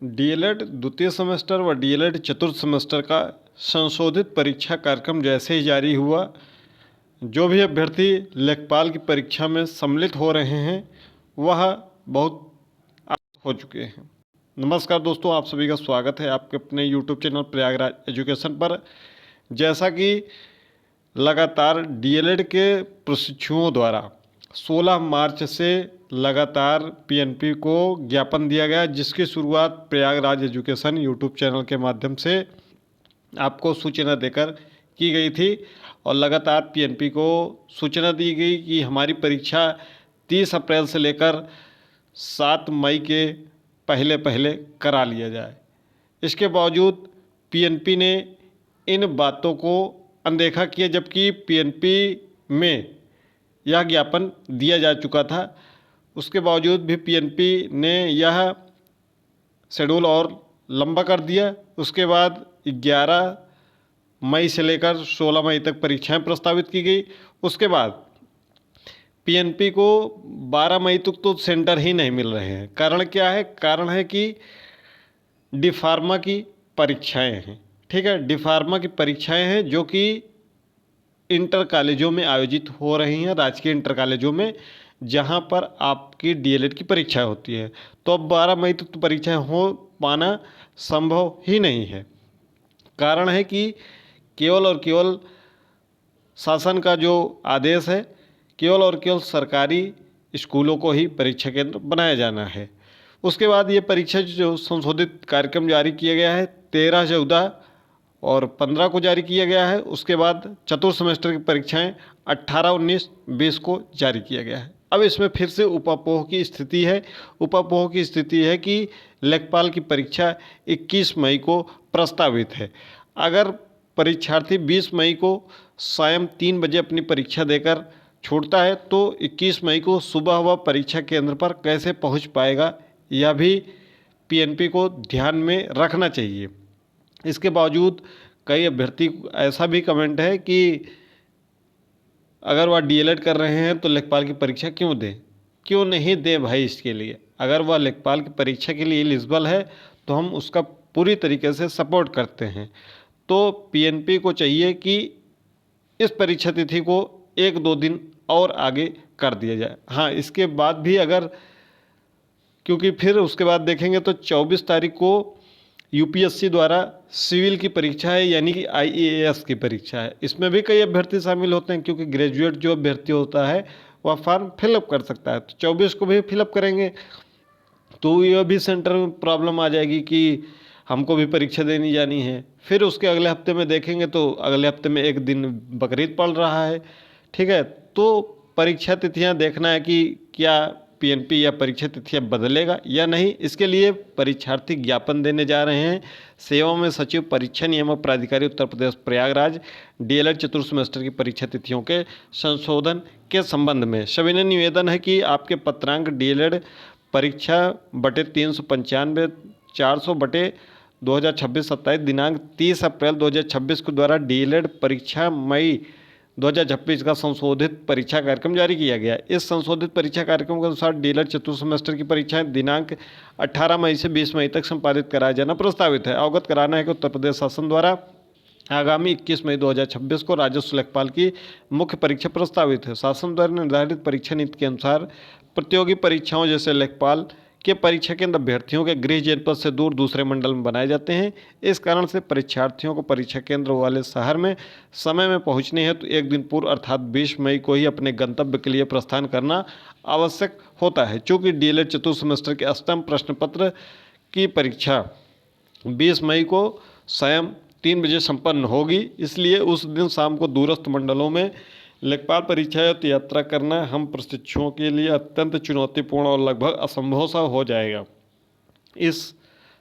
DElEd द्वितीय semester व DElEd चतुर्थ सेमेस्टर का संशोधित परीक्षा कार्यक्रम जैसे ही जारी हुआ, जो भी अभ्यर्थी लेखपाल की परीक्षा में सम्मिलित हो रहे हैं वह बहुत आगे हो चुके हैं। नमस्कार दोस्तों, आप सभी का स्वागत है आपके अपने यूट्यूब चैनल प्रयागराज एजुकेशन पर। जैसा कि लगातार डीएलएड के प्रशिक्षुओं द्वारा 16 मार्च से लगातार पीएनपी को ज्ञापन दिया गया, जिसकी शुरुआत प्रयागराज एजुकेशन यूट्यूब चैनल के माध्यम से आपको सूचना देकर की गई थी और लगातार पीएनपी को सूचना दी गई कि हमारी परीक्षा 30 अप्रैल से लेकर 7 मई के पहले पहले करा लिया जाए। इसके बावजूद पीएनपी ने इन बातों को अनदेखा किया, जबकि पीएनपी में यह ज्ञापन दिया जा चुका था। उसके बावजूद भी पीएनपी ने यह शेड्यूल और लंबा कर दिया। उसके बाद 11 मई से लेकर 16 मई तक परीक्षाएं प्रस्तावित की गई। उसके बाद पीएनपी को 12 मई तक तो सेंटर ही नहीं मिल रहे हैं। कारण क्या है? कारण है कि डी फार्मा की परीक्षाएं हैं। ठीक है, डी फार्मा की परीक्षाएं हैं जो कि इंटर कॉलेजों में आयोजित हो रही हैं, राजकीय इंटर कॉलेजों में, जहां पर आपकी डीएलएड की परीक्षा होती है। तो अब 12 मई तक तो परीक्षाएं हो पाना संभव ही नहीं है। कारण है कि केवल और केवल शासन का जो आदेश है, केवल और केवल सरकारी स्कूलों को ही परीक्षा केंद्र बनाया जाना है। उसके बाद ये परीक्षा जो संशोधित कार्यक्रम जारी किया गया है 13, 14 और 15 को जारी किया गया है। उसके बाद चतुर्थ सेमेस्टर की परीक्षाएं 18, 19, 20 को जारी किया गया है। अब इसमें फिर से उपापोह की स्थिति है। उपापोह की स्थिति है कि लेखपाल की परीक्षा 21 मई को प्रस्तावित है। अगर परीक्षार्थी 20 मई को सायं 3 बजे अपनी परीक्षा देकर छूटता है तो 21 मई को सुबह वह परीक्षा केंद्र पर कैसे पहुंच पाएगा, यह भी पीएनपी को ध्यान में रखना चाहिए। इसके बावजूद कई अभ्यर्थी ऐसा भी कमेंट है कि अगर वह डीएलएड कर रहे हैं तो लेखपाल की परीक्षा क्यों दें? क्यों नहीं दें भाई? इसके लिए अगर वह लेखपाल की परीक्षा के लिए एलिजिबल है तो हम उसका पूरी तरीके से सपोर्ट करते हैं। तो पीएनपी को चाहिए कि इस परीक्षा तिथि को 1-2 दिन और आगे कर दिया जाए। हाँ, इसके बाद भी अगर, क्योंकि फिर उसके बाद देखेंगे तो 24 तारीख को यूपीएससी द्वारा सिविल की परीक्षा है, यानी कि आईएएस की परीक्षा है। इसमें भी कई अभ्यर्थी शामिल होते हैं, क्योंकि ग्रेजुएट जो अभ्यर्थी होता है वह फॉर्म फिलअप कर सकता है। तो 24 को भी फिलअप करेंगे तो यह भी सेंटर में प्रॉब्लम आ जाएगी कि हमको भी परीक्षा देनी जानी है। फिर उसके अगले हफ्ते में देखेंगे तो अगले हफ्ते में एक दिन बकरीद पड़ रहा है। ठीक है, तो परीक्षा तिथियां देखना है कि क्या पीएनपी या परीक्षा तिथियां बदलेगा या नहीं। इसके लिए परीक्षार्थी ज्ञापन देने जा रहे हैं सेवा में सचिव परीक्षा नियामक प्राधिकारी उत्तर प्रदेश प्रयागराज डीएलएड चतुर्थ सेमेस्टर की परीक्षा तिथियों के संशोधन के संबंध में। सविनय निवेदन है कि आपके पत्रांक डीएलएड परीक्षा बटे 395 400 बटे 2026-27 दिनांक 30 अप्रैल 2026 के द्वारा डीएलएड परीक्षा मई 2026 का संशोधित परीक्षा कार्यक्रम जारी किया गया। इस संशोधित परीक्षा कार्यक्रम के अनुसार डीएलएड चतुर्थ सेमेस्टर की परीक्षाएं दिनांक 18 मई से 20 मई तक संपादित कराया जाना प्रस्तावित है। अवगत कराना है कि उत्तर प्रदेश शासन द्वारा आगामी 21 मई 2026 को राजस्व लेखपाल की मुख्य परीक्षा प्रस्तावित है। शासन द्वारा निर्धारित परीक्षा नीति के अनुसार प्रतियोगी परीक्षाओं जैसे लेखपाल के परीक्षा केंद्र अभ्यर्थियों के गृह जनपद से दूर दूसरे मंडल में बनाए जाते हैं। इस कारण से परीक्षार्थियों को परीक्षा केंद्र वाले शहर में समय में पहुंचने हेतु एक दिन पूर्व अर्थात 20 मई को ही अपने गंतव्य के लिए प्रस्थान करना आवश्यक होता है। चूँकि डीएलएड चतुर्थ सेमेस्टर के अष्टम प्रश्न पत्र की परीक्षा 20 मई को सायं 3 बजे संपन्न होगी, इसलिए उस दिन शाम को दूरस्थ मंडलों में लेखपाल परीक्षा यात्रा करना हम प्रशिक्षुओं के लिए अत्यंत चुनौतीपूर्ण और लगभग असंभव सा हो जाएगा। इस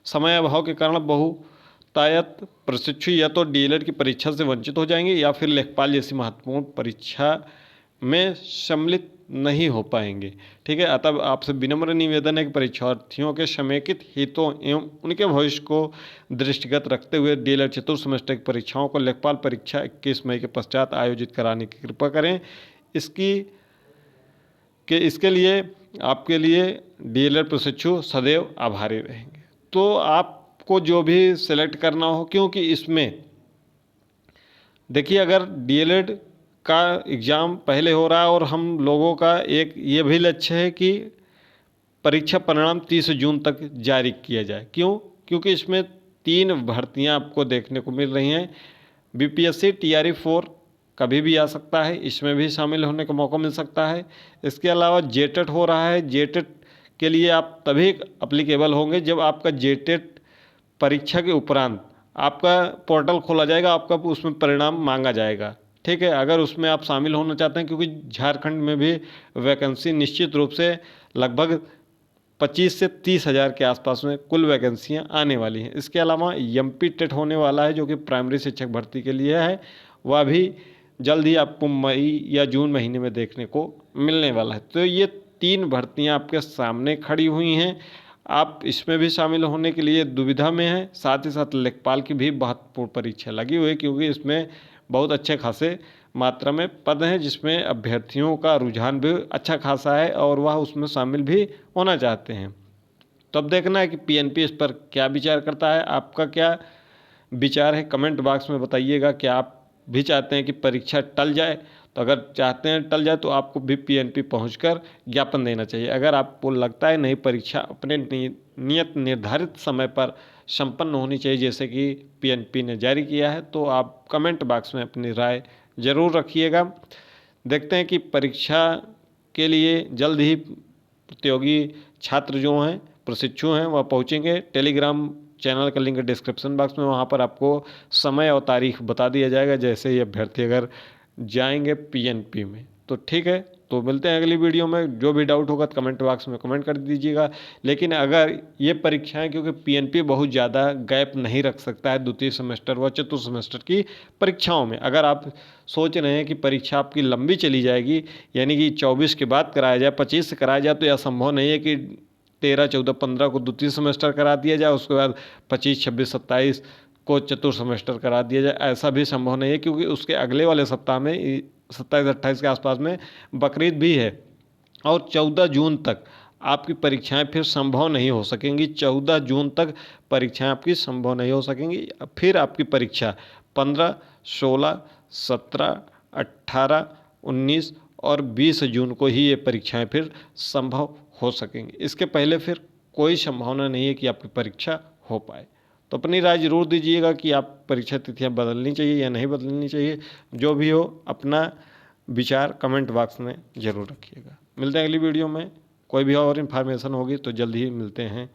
समय अभाव के कारण बहुतायत प्रशिक्षु या तो डीएलएड की परीक्षा से वंचित हो जाएंगे या फिर लेखपाल जैसी महत्वपूर्ण परीक्षा में सम्मिलित नहीं हो पाएंगे। ठीक है, अतः आपसे विनम्र निवेदन है कि परीक्षार्थियों के समेकित हितों एवं उनके भविष्य को दृष्टिगत रखते हुए डीएलएड चतुर्थ सेमेस्टर की परीक्षाओं को लेखपाल परीक्षा 21 मई के पश्चात आयोजित कराने की कृपा करें। इसके लिए आपके लिए डीएलएड प्रशिक्षु सदैव आभारी रहेंगे। तो आपको जो भी सेलेक्ट करना हो, क्योंकि इसमें देखिए अगर डीएलएड का एग्ज़ाम पहले हो रहा है और हम लोगों का एक ये भी लक्ष्य है कि परीक्षा परिणाम 30 जून तक जारी किया जाए। क्यों? क्योंकि इसमें 3 भर्तियां आपको देखने को मिल रही हैं। बीपीएससी टीआरई 4 कभी भी आ सकता है, इसमें भी शामिल होने का मौका मिल सकता है। इसके अलावा जेटेट हो रहा है। जेटेट के लिए आप तभी अप्लीकेबल होंगे जब आपका जेटेट परीक्षा के उपरांत आपका पोर्टल खोला जाएगा, आपका उसमें परिणाम मांगा जाएगा। ठीक है, अगर उसमें आप शामिल होना चाहते हैं, क्योंकि झारखंड में भी वैकेंसी निश्चित रूप से लगभग 25 से 30 हज़ार के आसपास में कुल वैकेंसियां आने वाली हैं। इसके अलावा एमपी टेट होने वाला है जो कि प्राइमरी शिक्षक भर्ती के लिए है, वह भी जल्द ही आपको मई या जून महीने में देखने को मिलने वाला है। तो ये 3 भर्तियां आपके सामने खड़ी हुई हैं। आप इसमें भी शामिल होने के लिए दुविधा में हैं। साथ ही साथ लेखपाल की भी महत्वपूर्ण परीक्षा लगी हुई है, क्योंकि इसमें बहुत अच्छे खासे मात्रा में पद हैं जिसमें अभ्यर्थियों का रुझान भी अच्छा खासा है और वह उसमें शामिल भी होना चाहते हैं। तो अब देखना है कि पीएनपी इस पर क्या विचार करता है। आपका क्या विचार है कमेंट बॉक्स में बताइएगा। क्या आप भी चाहते हैं कि परीक्षा टल जाए? तो अगर चाहते हैं टल जाए तो आपको भी पीएनपी पहुंचकर ज्ञापन देना चाहिए। अगर आपको लगता है नहीं, परीक्षा अपने नियत निर्धारित समय पर संपन्न होनी चाहिए जैसे कि पीएनपी ने जारी किया है, तो आप कमेंट बॉक्स में अपनी राय ज़रूर रखिएगा। देखते हैं कि परीक्षा के लिए जल्द ही प्रतियोगी छात्र जो हैं, प्रशिक्षु हैं, वह पहुंचेंगे। टेलीग्राम चैनल का लिंक डिस्क्रिप्शन बॉक्स में, वहां पर आपको समय और तारीख बता दिया जाएगा जैसे ही अभ्यर्थी अगर जाएंगे पीएनपी में। तो ठीक है, तो मिलते हैं अगली वीडियो में। जो भी डाउट होगा तो कमेंट बॉक्स में कमेंट कर दीजिएगा। लेकिन अगर ये परीक्षाएं, क्योंकि पीएनपी बहुत ज़्यादा गैप नहीं रख सकता है द्वितीय सेमेस्टर व चतुर्थ सेमेस्टर की परीक्षाओं में। अगर आप सोच रहे हैं कि परीक्षा आपकी लंबी चली जाएगी, यानी कि 24 के बाद कराया जाए, 25 से कराया जाए, तो यह संभव नहीं है कि 13, 14, 15 को द्वितीय सेमेस्टर करा दिया जाए, उसके बाद 25, 26, 27 को चतुर्थ सेमेस्टर करा दिया जाए। ऐसा भी संभव नहीं है, क्योंकि उसके अगले वाले सप्ताह में 27, 28 के आसपास में बकरीद भी है और 14 जून तक आपकी परीक्षाएं फिर संभव नहीं हो सकेंगी। 14 जून तक परीक्षाएं आपकी संभव नहीं हो सकेंगी। फिर आपकी परीक्षा 15, 16, 17, 18, 19 और 20 जून को ही ये परीक्षाएं फिर संभव हो सकेंगी। इसके पहले फिर कोई संभावना नहीं है कि आपकी परीक्षा हो पाए। तो अपनी राय जरूर दीजिएगा कि आप परीक्षा तिथियां बदलनी चाहिए या नहीं बदलनी चाहिए। जो भी हो, अपना विचार कमेंट बॉक्स में ज़रूर रखिएगा। मिलते हैं अगली वीडियो में। कोई भी और इन्फॉर्मेशन होगी तो जल्द ही मिलते हैं।